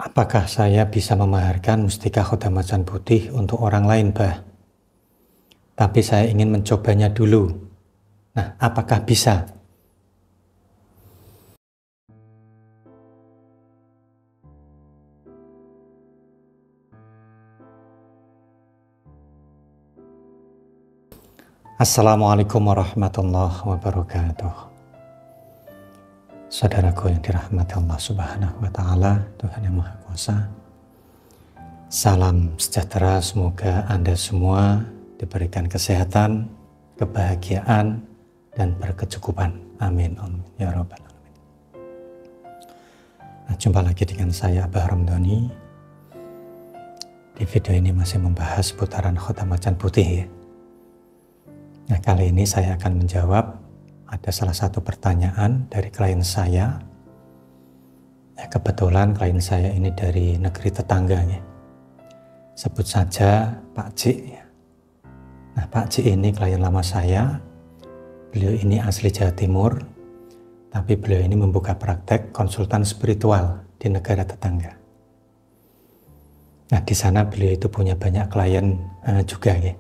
Apakah saya bisa memaharkan mustika khotam macan putih untuk orang lain, Bah? Tapi saya ingin mencobanya dulu. Nah, apakah bisa? Assalamualaikum warahmatullahi wabarakatuh. Saudaraku yang dirahmati Allah Subhanahu wa Ta'ala, Tuhan yang Maha Kuasa. Salam sejahtera, semoga Anda semua diberikan kesehatan, kebahagiaan, dan berkecukupan. Amin. Amin. Ya Rabbal Alamin. Nah, jumpa lagi dengan saya, Abah Ramdhani. Di video ini masih membahas seputaran khotam macan putih, ya. Nah, kali ini saya akan menjawab ada salah satu pertanyaan dari klien saya. Ya, kebetulan klien saya ini dari negeri tetangganya. Sebut saja Pak Cik. Ya. Nah, Pak Cik ini klien lama saya. Beliau ini asli Jawa Timur, tapi beliau ini membuka praktek konsultan spiritual di negara tetangga. Nah, di sana beliau itu punya banyak klien juga, ya.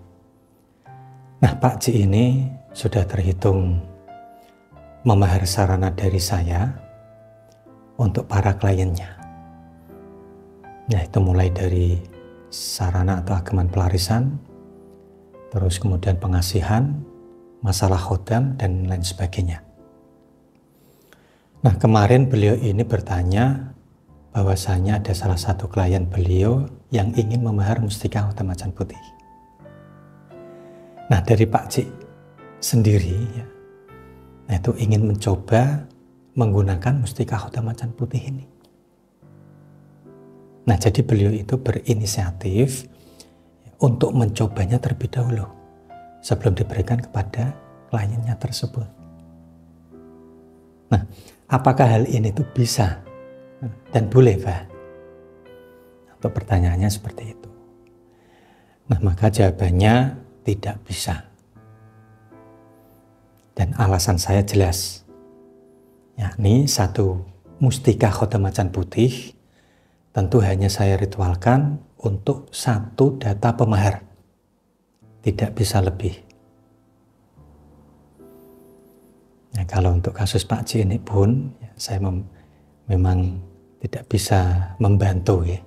Nah, Pak Cik ini sudah terhitung memahar sarana dari saya untuk para kliennya. Nah, itu mulai dari sarana atau ageman pelarisan, terus kemudian pengasihan, masalah khotam, dan lain sebagainya. Nah, kemarin beliau ini bertanya bahwasanya ada salah satu klien beliau yang ingin memahar mustika khotam macan putih. Nah, dari Pak Cik sendiri, ya, nah itu ingin mencoba menggunakan mustika khotam macan putih ini. Nah, jadi beliau itu berinisiatif untuk mencobanya terlebih dahulu sebelum diberikan kepada kliennya tersebut. Nah, apakah hal ini tuh bisa dan boleh, Pak? Untuk pertanyaannya seperti itu. Nah, maka jawabannya tidak bisa. Dan alasan saya jelas. Yakni satu, mustika khotam macan putih tentu hanya saya ritualkan untuk satu data pemahar. Tidak bisa lebih. Nah, kalau untuk kasus Pak C ini pun ya, saya memang tidak bisa membantu, ya.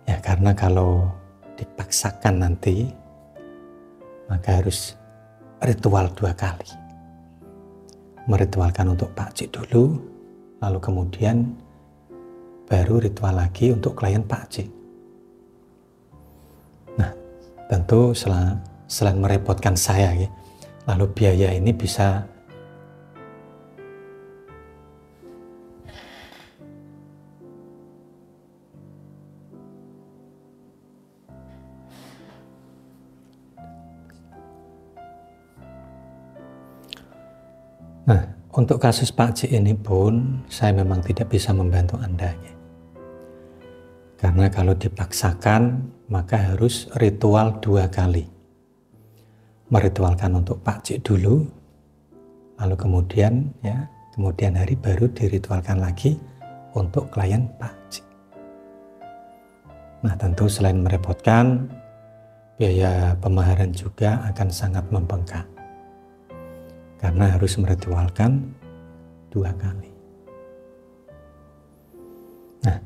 Ya, karena kalau dipaksakan nanti maka harus ritual 2 kali. Meritualkan untuk Pak Cik dulu, lalu kemudian baru ritual lagi untuk klien Pak Cik. Nah, tentu selain merepotkan saya, ya, lalu biaya ini bisa Nah, untuk kasus Pak Cik ini pun saya memang tidak bisa membantu Anda, ya. Karena kalau dipaksakan maka harus ritual 2 kali. Meritualkan untuk Pak Cik dulu, lalu kemudian hari baru diritualkan lagi untuk klien Pak Cik. Nah, tentu selain merepotkan, biaya pemaharan juga akan sangat membengkak. Karena harus meritualkan 2 kali. Nah,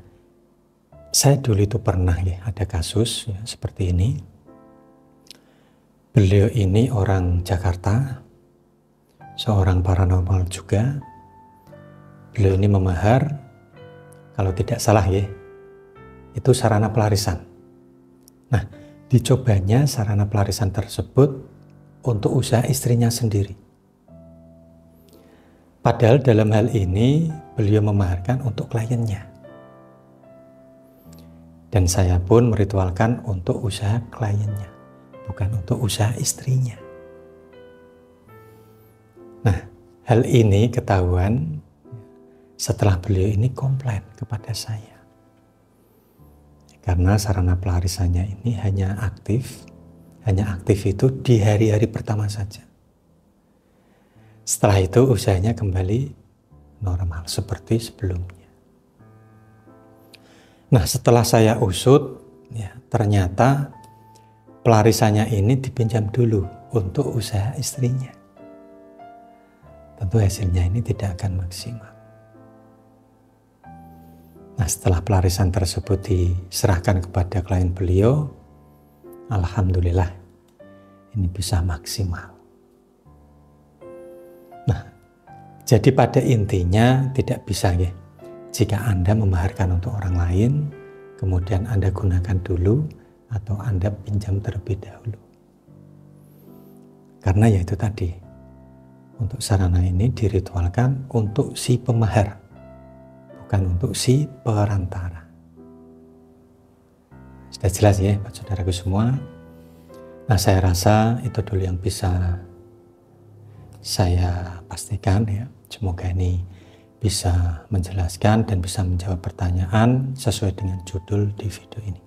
saya dulu itu pernah, ya, ada kasus, ya, seperti ini. Beliau ini orang Jakarta, seorang paranormal juga. Beliau ini memahar, kalau tidak salah, ya, itu sarana pelarisan. Nah, dicobanya sarana pelarisan tersebut untuk usaha istrinya sendiri. Padahal dalam hal ini beliau memaharkan untuk kliennya. Dan saya pun meritualkan untuk usaha kliennya, bukan untuk usaha istrinya. Nah, hal ini ketahuan setelah beliau ini komplain kepada saya. Karena sarana pelarisannya ini hanya aktif itu di hari-hari pertama saja. Setelah itu usahanya kembali normal seperti sebelumnya. Nah, setelah saya usut, ya, ternyata pelarisannya ini dipinjam dulu untuk usaha istrinya. Tentu hasilnya ini tidak akan maksimal. Nah, setelah pelarisan tersebut diserahkan kepada klien beliau, alhamdulillah ini bisa maksimal. Nah, jadi pada intinya tidak bisa ya, jika Anda memaharkan untuk orang lain, kemudian Anda gunakan dulu atau Anda pinjam terlebih dahulu. Karena ya itu tadi, untuk sarana ini diritualkan untuk si pemahar, bukan untuk si perantara. Sudah jelas ya Pak saudaraku semua. Nah, saya rasa itu dulu yang bisa saya pastikan ya. Semoga ini bisa menjelaskan dan bisa menjawab pertanyaan sesuai dengan judul di video ini.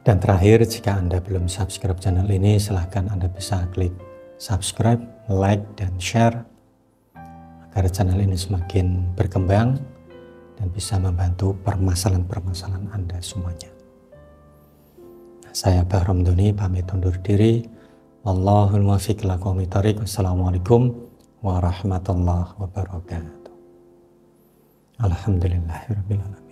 Dan terakhir, jika Anda belum subscribe channel ini, silahkan Anda bisa klik subscribe, like, dan share agar channel ini semakin berkembang dan bisa membantu permasalahan-permasalahan Anda semuanya. Saya Bahrom Doni pamit undur diri. Wallahul muwaffiq ila aqwamit thoriq. Wassalamualaikum warahmatullahi wabarakatuh. Alhamdulillahirabbil alamin.